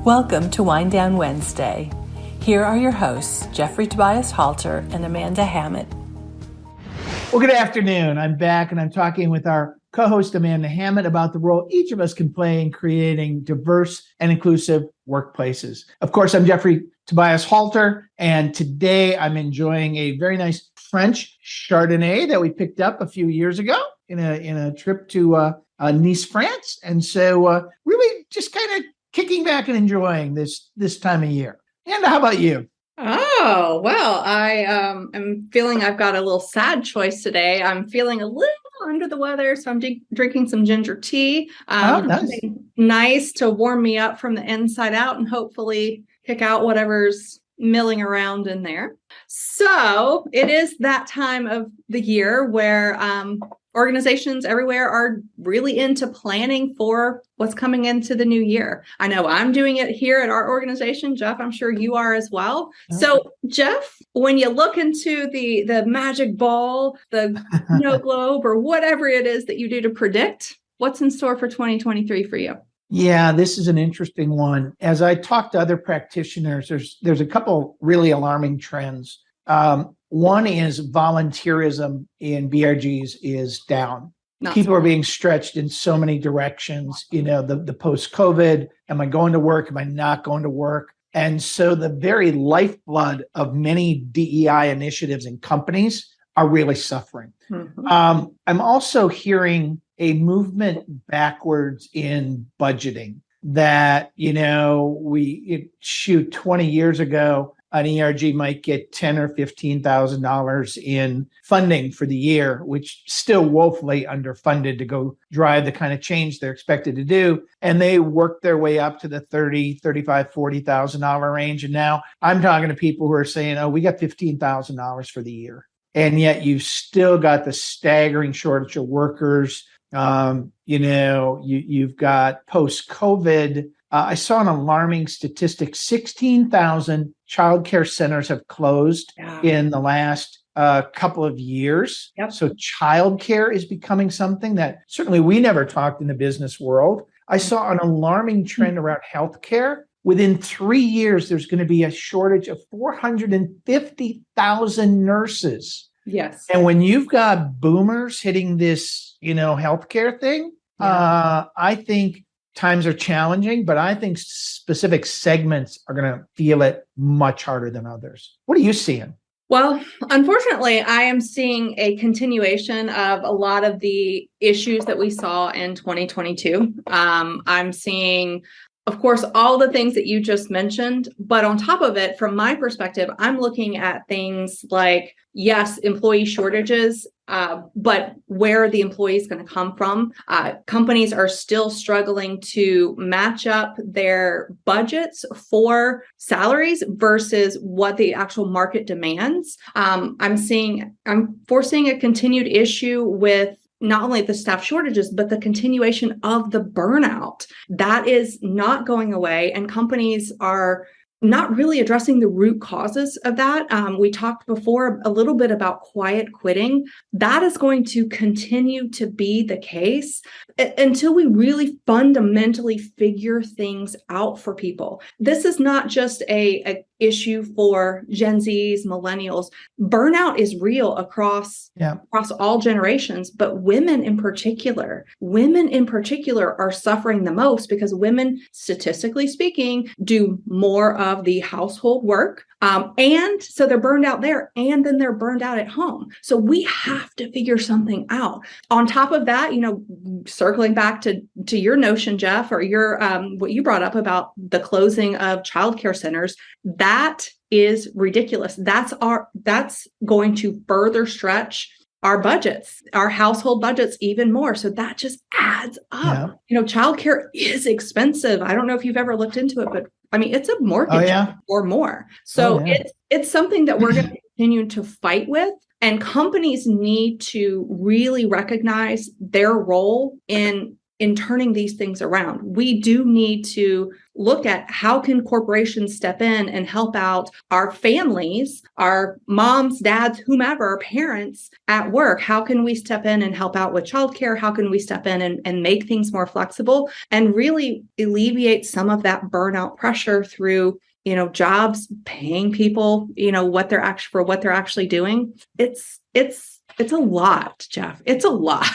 Welcome to Wind Down Wednesday. Here are your hosts, Jeffery, Tobias, Halter, and Amanda Hammett. Well, good afternoon. I'm back and I'm talking with our co-host Amanda Hammett about the role each of us can play in creating diverse and inclusive workplaces. Of course, I'm Jeffery Tobias Halter, and today I'm enjoying a very nice French Chardonnay that we picked up a few years ago in a trip to Nice, France. And so really just kind of kicking back and enjoying this time of year. And how about you? Oh, well, I am feeling I've got a little sad choice today. I'm feeling a little under the weather, so I'm drinking some ginger tea. Nice. Nice to warm me up from the inside out and hopefully kick out whatever's milling around in there. So it is that time of the year where organizations everywhere are really into planning for what's coming into the new year. I know I'm doing it here at our organization. Jeff, I'm sure you are as well. Okay. So Jeff, when you look into the magic ball, the snow globe, or whatever it is that you do to predict, what's in store for 2023 for you? Yeah, this is an interesting one. As I talk to other practitioners, there's a couple really alarming trends. One is volunteerism in BRGs is down. People are being stretched in so many directions. You know, the post-COVID, am I going to work? Am I not going to work? And so the very lifeblood of many DEI initiatives and companies are really suffering. Mm-hmm. I'm also hearing a movement backwards in budgeting that, 20 years ago, an ERG might get $10,000 or $15,000 in funding for the year, which still woefully underfunded to go drive the kind of change they're expected to do. And they worked their way up to the $30,000, $35,000, $40,000 range. And now I'm talking to people who are saying, oh, we got $15,000 for the year. And yet you've still got the staggering shortage of workers. You've got post-COVID. I saw an alarming statistic. 16,000 childcare centers have closed in the last couple of years. Yep. So childcare is becoming something that certainly we never talked in the business world. I saw an alarming trend around healthcare. Within 3 years, there's going to be a shortage of 450,000 nurses. Yes. And when you've got boomers hitting this, healthcare thing, I think times are challenging, but I think specific segments are going to feel it much harder than others. What are you seeing? Well, unfortunately, I am seeing a continuation of a lot of the issues that we saw in 2022. I'm seeing, of course, all the things that you just mentioned, but on top of it, from my perspective, I'm looking at things like, yes, employee shortages, but where are the employees going to come from? Companies are still struggling to match up their budgets for salaries versus what the actual market demands. I'm foreseeing a continued issue with not only the staff shortages, but the continuation of the burnout. That is not going away, and companies are not really addressing the root causes of that. We talked before a little bit about quiet quitting. That is going to continue to be the case until we really fundamentally figure things out for people. This is not just a issue for Gen Zs, millennials. Burnout is real across all generations, but women in particular are suffering the most because women, statistically speaking, do more of the household work. And so they're burned out there, and then they're burned out at home. So we have to figure something out. On top of that, circling back to your notion, Jeff, or your what you brought up about the closing of childcare centers, that is ridiculous. That's going to further stretch our budgets, our household budgets even more. So that just adds up. Yeah. Childcare is expensive. I don't know if you've ever looked into it, but I mean, it's a mortgage or more. So it's something that we're going to continue to fight with. And companies need to really recognize their role in turning these things around. We do need to look at how can corporations step in and help out our families, our moms, dads, whomever, parents at work. How can we step in and help out with childcare? How can we step in and make things more flexible and really alleviate some of that burnout pressure through jobs, paying people, what they're actually doing. It's a lot, Jeff. It's a lot.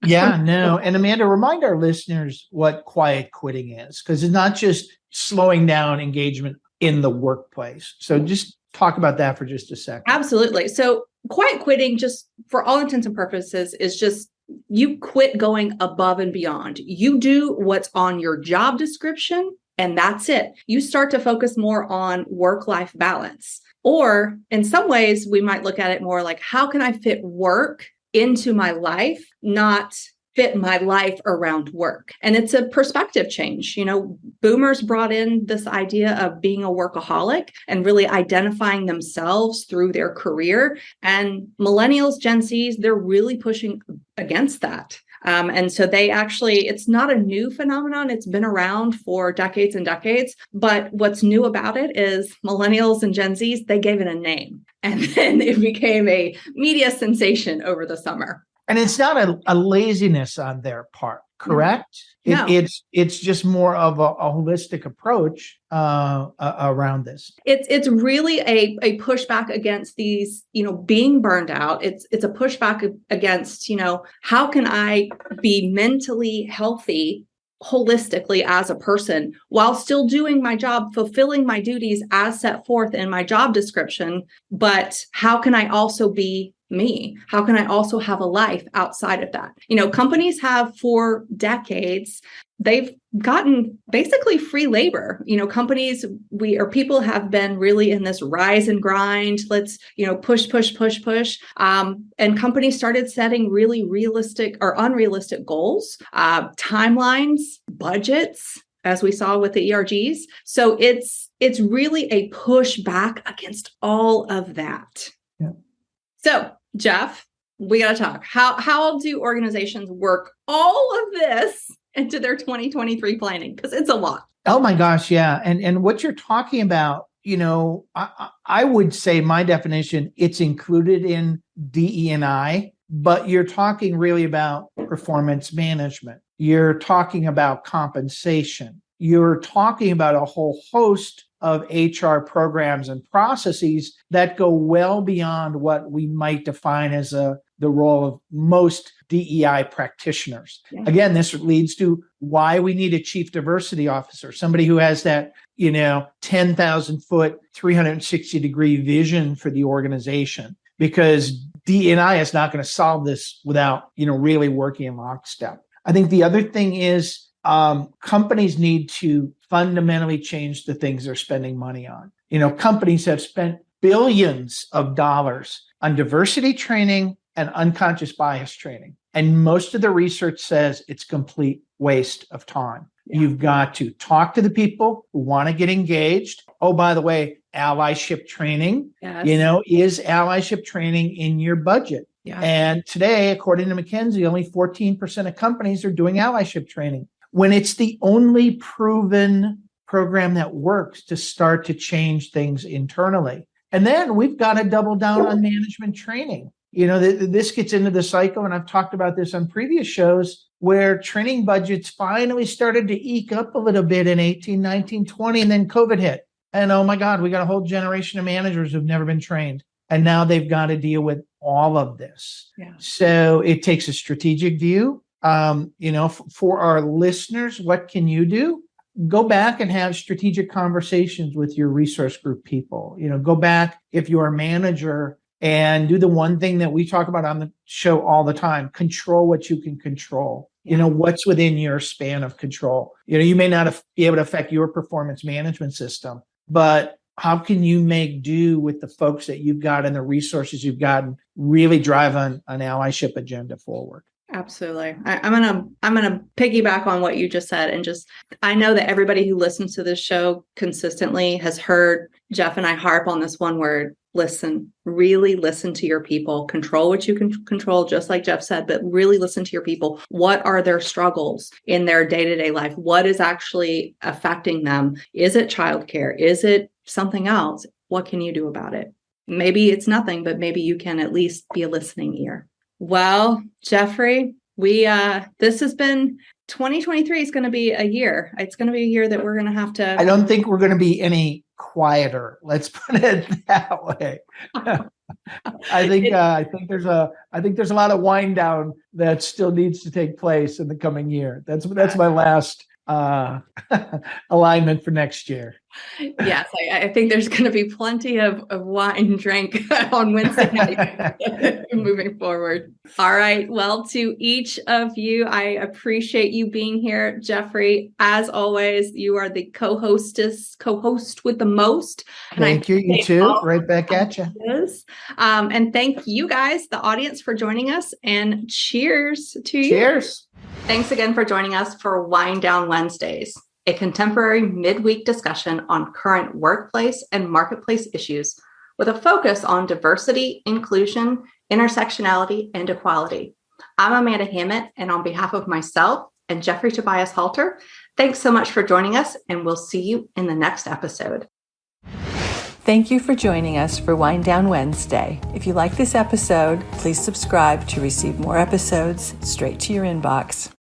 Yeah, no. And Amanda, remind our listeners what quiet quitting is, because it's not just slowing down engagement in the workplace. So just talk about that for just a second. Absolutely. So quiet quitting, just for all intents and purposes, is just you quit going above and beyond. You do what's on your job description, and that's it. You start to focus more on work-life balance. Or in some ways, we might look at it more like, how can I fit work into my life, not fit my life around work? And it's a perspective change. Boomers brought in this idea of being a workaholic and really identifying themselves through their career. And millennials, Gen Zs, they're really pushing against that. And so it's not a new phenomenon. It's been around for decades and decades. But what's new about it is millennials and Gen Zs, they gave it a name. And then it became a media sensation over the summer. And it's not a laziness on their part, correct? No. It's just more of a holistic approach around this. It's really a pushback against these, being burned out. It's a pushback against, how can I be mentally healthy holistically as a person while still doing my job, fulfilling my duties as set forth in my job description. But how can I also be me? How can I also have a life outside of that? Companies have for decades, they've gotten basically free labor. People have been really in this rise and grind. Let's, push. And companies started setting really realistic or unrealistic goals, timelines, budgets, as we saw with the ERGs. So it's really a pushback against all of that. Yeah. So, Jeff, we got to talk. How do organizations work all of this into their 2023 planning? Because it's a lot. Oh my gosh, yeah. And what you're talking about, I would say my definition, it's included in DE&I, but you're talking really about performance management. You're talking about compensation. You're talking about a whole host of HR programs and processes that go well beyond what we might define as the role of most DEI practitioners. Yeah. Again, this leads to why we need a chief diversity officer, somebody who has that, 10,000 foot, 360 degree vision for the organization, because DEI is not going to solve this without, really working in lockstep. I think the other thing is companies need to fundamentally change the things they're spending money on. Companies have spent billions of dollars on diversity training and unconscious bias training. And most of the research says it's complete waste of time. Yeah. You've got to talk to the people who want to get engaged. Oh, by the way, allyship training, yes. Is allyship training in your budget? Yeah. And today, according to McKinsey, only 14% of companies are doing allyship training, when it's the only proven program that works to start to change things internally. And then we've got to double down on management training. This gets into the cycle, and I've talked about this on previous shows, where training budgets finally started to eke up a little bit in 18, 19, 20, and then COVID hit. And oh my God, we got a whole generation of managers who've never been trained. And now they've got to deal with all of this. Yeah. So it takes a strategic view. For our listeners, what can you do? Go back and have strategic conversations with your resource group people. Go back if you're a manager and do the one thing that we talk about on the show all the time: control what you can control. Yeah. What's within your span of control. You may not be able to affect your performance management system, but how can you make do with the folks that you've got and the resources you've got and really drive an allyship agenda forward? Absolutely. I'm gonna piggyback on what you just said, and I know that everybody who listens to this show consistently has heard Jeff and I harp on this one word: listen, really listen to your people, control what you can control, just like Jeff said, but really listen to your people. What are their struggles in their day-to-day life? What is actually affecting them? Is it childcare? Is it something else? What can you do about it? Maybe it's nothing, but maybe you can at least be a listening ear. Well, Jeffrey, this has been 2023 is going to be a year. It's going to be a year that we're going to have to. I don't think we're going to be any quieter. Let's put it that way. I think there's a lot of wind down that still needs to take place in the coming year. That's my last alignment for next year. Yes, I think there's going to be plenty of wine drank on Wednesday night moving forward. All right. Well, to each of you, I appreciate you being here. Jeffrey, as always, you are the co-host with the most. And thank you. You too. Right back at you. And thank you guys, the audience, for joining us. And cheers to you. Cheers. Thanks again for joining us for Wind Down Wednesdays, a contemporary midweek discussion on current workplace and marketplace issues with a focus on diversity, inclusion, intersectionality, and equality. I'm Amanda Hammett, and on behalf of myself and Jeffery Tobias Halter, thanks so much for joining us, and we'll see you in the next episode. Thank you for joining us for Wind Down Wednesday. If you like this episode, please subscribe to receive more episodes straight to your inbox.